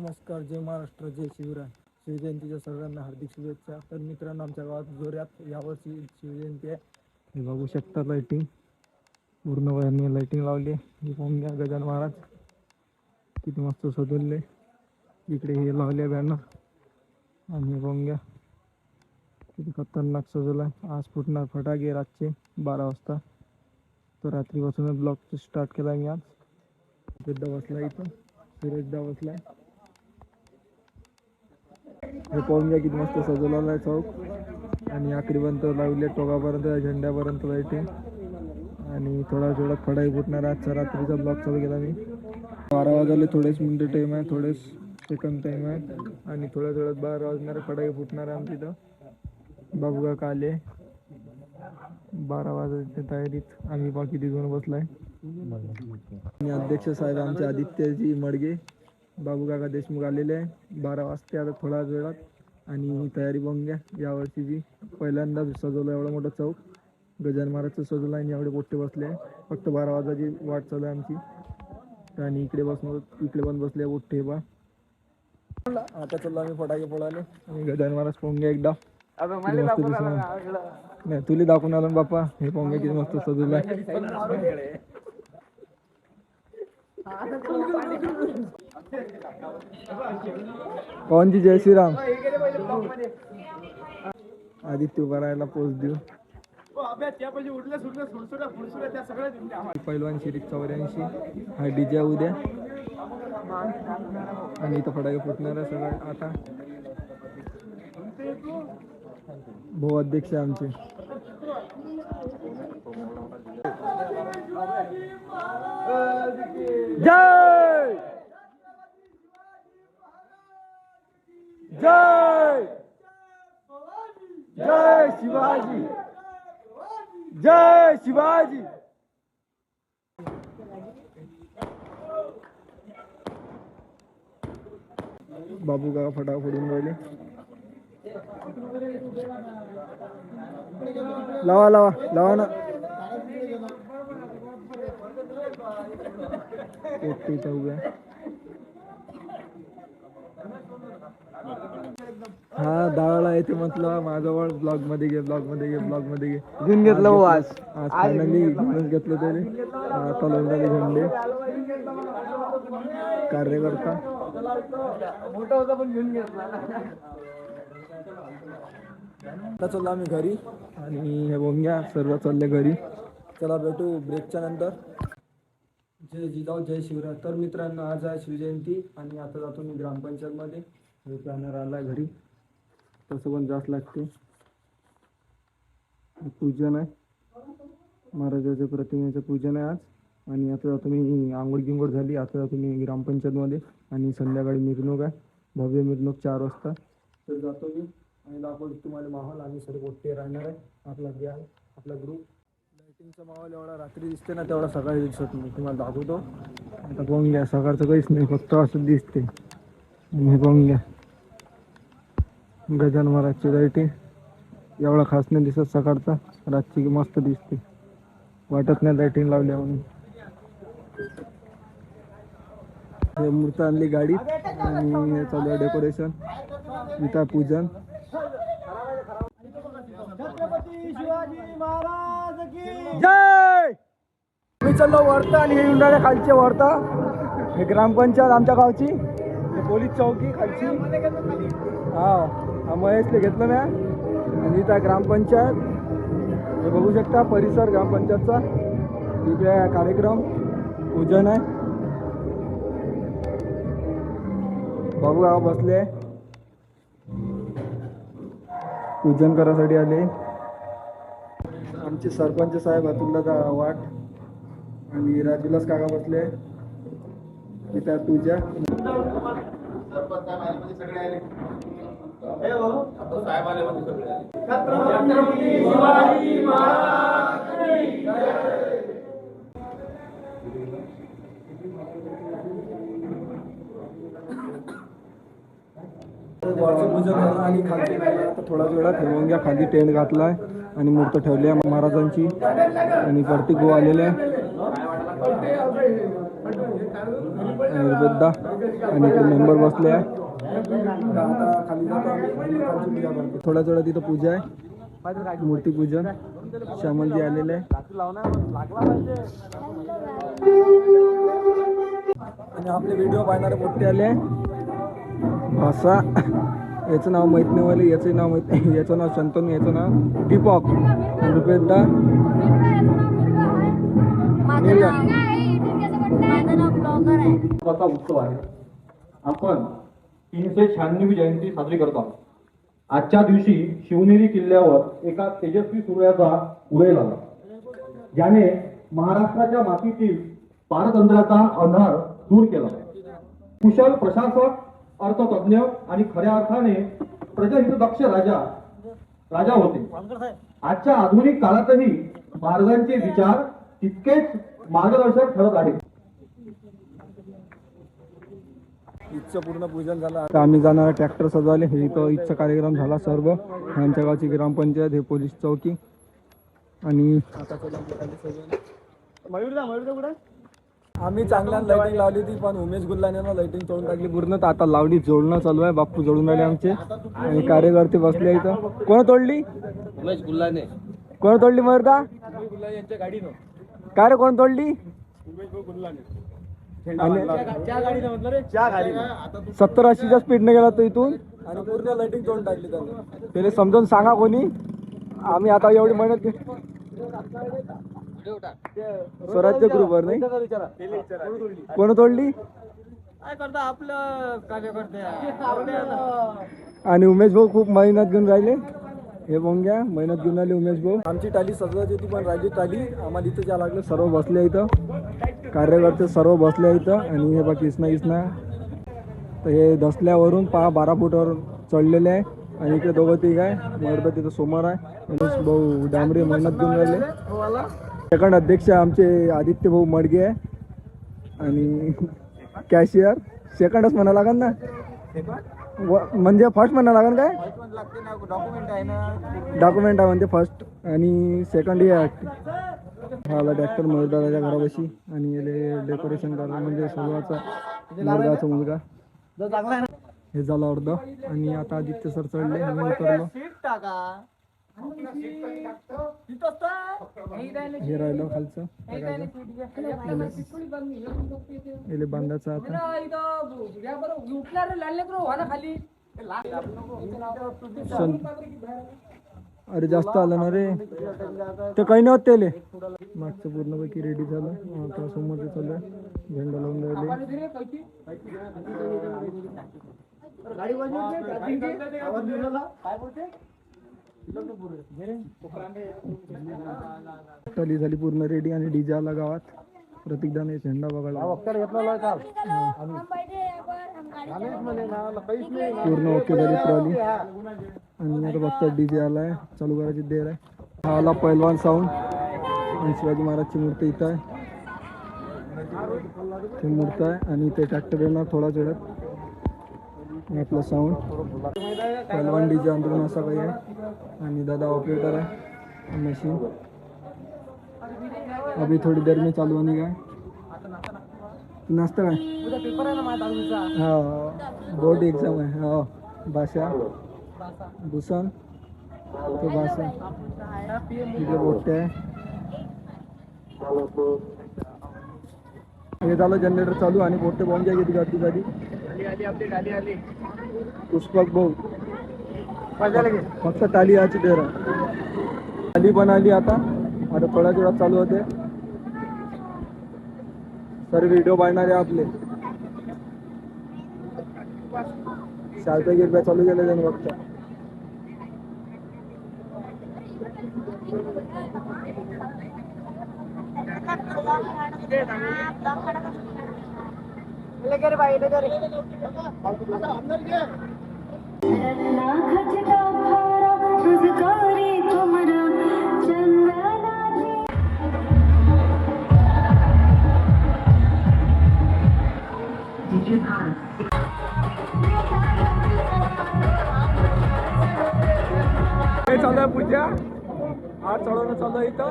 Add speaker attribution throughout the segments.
Speaker 1: नमस्कार, जय महाराष्ट्र, जय शिवराय. शिवजयंतीच्या सर्वांना हार्दिक शुभेच्छा. तर मित्रांनो, आमच्या गावात जोऱ्यात यावर्षी शिवजयंती आहे. हे बघू शकता, लाइटिंग पूर्ण वयाने लाइटिंग लावली आहे. हे पाहून घ्या, गजानन महाराज किती मस्त सजवले. इकडे हे लावले बॅनर आणि हे पाहून घ्या किती खतरनाक सजवलं आहे. आज फुटणार फटाके रातचे 12 वाजता. तर रात्रीपासूनच ब्लॉग स्टार्ट केला मी. आज सिद्ध बसला, इथं सुरेशदा बसलाय. हे पाहून घ्या किती मस्त सजवलेला आहे चौक. आणि आखरीपर्यंत लावले, टोकापर्यंत, झेंड्यापर्यंत लाईटिंग. आणि थोडा फटाके फुटणार. आजचा रात्रीचा ब्लॉग चालू केला मी. 12 वाजले, थोडेच मिनटं टाईम आहे, थोडेच सेकंड टाईम आहे. आणि थोड्या 12 वाजणारे फटाके फुटणार आहे आमच्या इथं. बाबू काका आले 12 वाजायच्या तयारीत. आम्ही बाकी तिथून बसलाय. आणि अध्यक्ष साहेब आमचे आदित्यजी मडगे, बाबू काका देशमुख आलेले आहे 12 वाजता आता थोड्या वेळात. आणि तयारी बघून घ्या यावर्षीची. पहिल्यांदा सजवलं एवढा मोठा चौक. गजानन महाराजचं सजवलं आणि एवढे मोठे बसले. फक्त 12 वाजाची वाट चालू आहे आमची. आणि इकडे पण बसले मोठे बा. आता चला आम्ही फटाके फोडाले. आणि गजानन महाराज पाहून घ्या एकदा. नाही, तुला दाखवून आलो बाप्पा. हे पाहून घ्या किती मस्त सजवलं आहे. कौन जी, जय श्रीराम. आदित्य उभा राहायला पोच देऊ. पैलवान शिरीष 84. हा डीजे उद्या. आणि इथं फटाके फुटणार आहे सगळं. आता भाऊ अध्यक्ष आमचे. जय जय जय शिवाजी, जय शिवाजी. बाबू काका फटाके फोडून राहिले. लावा लावा लावा ना. हा दाळला येते म्हटलं माझ्याजवळ. ब्लॉग मध्ये घे घेऊन घेतलं. आज फायनली घेऊनच घेतलं त्याने. आता लोंढाले झेंडे कार्यकर्ता मोठा होता पण घेऊन घेतला. आता चला आम्ही घरी. आणि हे बघून घ्या सर्व चालले घरी. चला भेटू ब्रेकच्या नंतर. जय जिजाऊ, जय शिवराय. तर मित्रांनो, आज आहे शिवजयंती. आणि आता जातो मी ग्रामपंचायतमध्ये. बॅनर आला घरी, तसं पण जास्त लागते. पूजन आहे, महाराजाच्या प्रतिमेचं पूजन आहे आज. आणि आता जातो मी. आंघोळ झाली. आता जातो मी ग्रामपंचायतमध्ये. आणि संध्याकाळी मिरवणूक आहे, भव्य मिरवणूक 4 वाजता. तर जातो मी आणि दाखवतो तुम्हाला माहोल. आणि सर्व मोठे राहणार आहे आपला गँग, आपला ग्रुप. लाइटिंगचा माहोल एवढा रात्री दिसते ना, तेवढा सकाळी दिसत नाही. तुम्हाला दाखवतो. आता पाहून घ्या, सकाळचं काहीच नाही, फक्त असं दिसते. हे पाहून घ्या गजानन महाराजची लाइटिंग. एवढा खास नाही दिसत सकाळचा, रातची मस्त दिसते. वाटत नाही लाइटिंग लावल्या म्हणून. हे मूर्त आणली गाडीत. आणि हे चालू आहे डेकोरेशन. इथं पूजन. छत्रपती शिवाजी महाराज की जय. मी चाललो वरता. आणि हे उंडाळ्या खालचे वरता. हे ग्रामपंचायत आमच्या गावची. हे पोलीस चौकी खालची. हा महेशले घेतलं म्या. आणि इथं ग्रामपंचायत. हे बघू शकता परिसर ग्रामपंचायतचा. इकडे कार्यक्रम पूजन आहे. बाबू गाव बसले, पूजन करायसाठी आले. आमचे सरपंच साहेब अतुलदादा वाट आणि राजविलास काका बसले. इथं पूजा. पूजा आणि खाली आता थोड्याच वेळात ठेवून घ्या. खाली टेंट घातलाय आणि मूर्त ठेवली आहे महाराजांची. आणि प्रत्येक गो आलेले आहे. निर्बद्धा आणि ते मेंबर बसले आहे. आता खाली जातो आम्ही. थोड्या तिथं पूजा आहे, मूर्ती पूजन. श्यामलजी आलेले आहे आणि आपले व्हिडिओ पाहणारे मोठे आले. भाषा याचं नाव माहीत नाही मला, याचं नाव माहीत नाही. याचं नाव शंतनू, याचं नाव दीपक, रुपेशदा.
Speaker 2: उत्सव आहे. आपण 396वी जयंती साजरी करतो आहोत. आजच्या दिवशी शिवनेरी किल्ल्यावर एका तेजस्वी सूर्याचा उदय झाला, ज्याने महाराष्ट्राच्या मातीतील पारतंत्र्याचा अंधार दूर केला. कुशल प्रशासक, अर्थतज्ञ आणि खऱ्या अर्थाने प्रजाहितदक्ष राजा होते. आजच्या आधुनिक काळातही महाराजांचे विचार तितकेच मार्गदर्शक ठरत आहेत.
Speaker 1: ईदचं पूर्ण पूजन झालं. आता आम्ही जाणार ट्रॅक्टर सजवाले. हे इथं ईदचा कार्यक्रम झाला सर्व. ह्यांच्या गावची ग्रामपंचायत, हे पोलीस चौकी. आणि आम्ही चांगल्या लाईटिंग लावली होती, पण उमेश गुल्लाने लाईटिंग तोडून टाकली पूर्ण. तर आता लावणी जोडणं चालू आहे. बाप्पू जोडून राहिले आमचे आणि कार्यकर्ते बसले इथं. कोण तोडली?
Speaker 2: उमेश गुल्लाने.
Speaker 1: कोण तोडली मर्दा?
Speaker 2: यांच्या गाडीनं.
Speaker 1: काय रे, कोण तोडली? 70-80च्या स्पीडने गेला तो इथून आणि पूर्ण लाईटिंग तोडून टाकली त्याने. त्याला समजावून सांगा कोणी. आम्ही आता एवढी मेहनत स्वराज्य ग्रुपवर नाही. कोण तोडली? आपलं कार्यकर्ते. आणि उमेश भाऊ खूप मेहनत घेऊन राहिले. हे बोंग्या मेहनत घेऊन आले उमेश भाऊ. आमची टाली सजवायची होती, पण राहिली टाली. आम्हाला इथं ज्या लागलं सर्व बसले इथं, कार्यकर्ते सर्व बसले इथं. आणि हे बाकी इसना तर हे दसल्यावरून 12 फुटावर चढलेले आहे. आणि इकडे दोघं तिघ आहे. मर्द तिथं समोर आहे. उमेश भाऊ डांबरे मेहनत घेऊन राहिले. सेकंड अध्यक्ष आमचे आदित्य भाऊ मडगे आहे. आणि कॅशियर सेकंडच म्हणा लागेल ना, म्हणजे फर्स्ट म्हणा लागेल काय? डॉक्युमेंट आहे म्हणजे फर्स्ट आणि सेकंड हे हाला ट्रॅक्टर मर्दाच्या घरापाशी. आणि डेकोरेशन करणं म्हणजे सर्वाचा मर्दाचा मुलगा. हे झालं अर्ध. आणि आता आदित्य सर चढले, मी उतरलो. हे राहिलं खालचं बांधाचं. आता अरे जास्त आलं ना रे, ते काही नव्हतं त्याले. मागचं पूर्णपैकी रेडी झालं. आता समोरचं चालू आहे. झेंडा लावून राहिले. टली झाली पूर्ण रेडी आणि डीजे आला गावात. प्रतीकदाने झेंडा बघायला पूर्ण ओके झाली ट्रॉली. आणि आता बघता डीजे आलाय, चालू करायची देर आहे. हा आला पैलवान साऊंड. आणि शिवाजी महाराजची मूर्ती इथं आहे. ती मूर्ती आहे आणि ते ट्रॅक्टर येणार थोडा वेळात. आपला साऊंड पैलवान डीजे अंदरून असा काही आहे. आणि दादा ऑपरेटर आहे मशीन. अभी थोडी देर में चालू होने का. नाश्ता काय? हा बोर्ड एग्जाम आहे. हा भाषा भूषण तो भाषा तिथे बोलते आहे. हे झालं जनरेटर चालू आणि मोठे बॉम्ब घेतली गर्दी झाली. पुष्पक भाऊ फक्त टाली याची देर आहे. टाली पण आली आता थोड्या वेळात चालू होते. सर्व व्हिडिओ बनणारे आपले शाळेत गिरब्या चालू केले त्यांनी फक्त. चालू आहे पूजा. आज चढवणं चालू आहे इथं.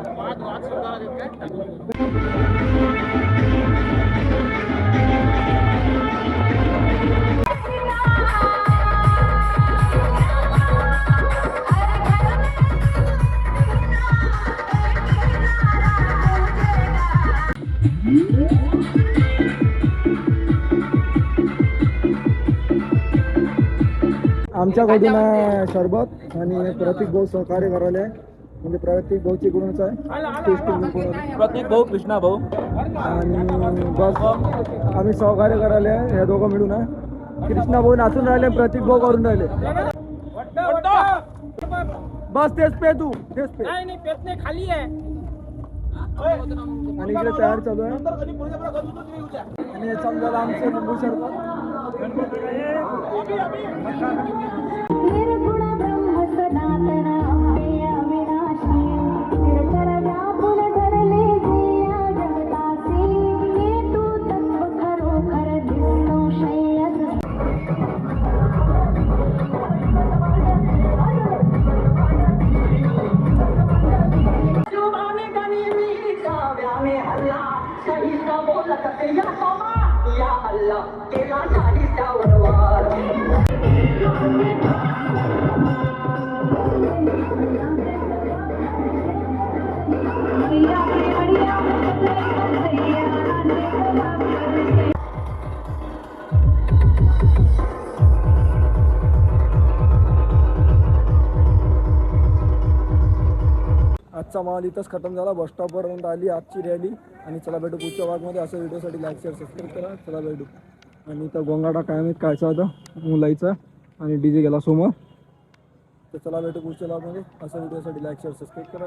Speaker 1: आमच्याकडून आहे सरबत आणि प्रतीक भाऊ सहकार्य करायला आहे. म्हणजे प्रतीक भाऊची गुणच आहे
Speaker 3: प्रतीक भाऊ कृष्णा भाऊ
Speaker 1: आणि बस आम्ही सहकार्य करायला आहे. हे दोघं मिळून आहे. कृष्णा भाऊ नाचून राहिले, प्रतीक भाऊ करून राहिले. बस तेच पे तू तेच पे.
Speaker 3: नाही खाली आहे.
Speaker 1: आणि इकडे तयार चालू आहे. आणि हे समजा आमचे लिंबू सरबत. आजचा माल इथंच खतम झाला. बस स्टॉपपर्यंत आली आजची रॅली. आणि चला भेटू पुढच्या भागमध्ये. अशा व्हिडिओसाठी लाईक शेअर सबस्क्राईब करा. चला भेटू. आणि इथं गोंगाडा कायमच कायचा होता मुलाईचा आणि डीजे गेला समोर. तर चला भेटू पुढच्या भागमध्ये. अशा व्हिडिओसाठी लाईक शेअर सबस्क्राईब करा.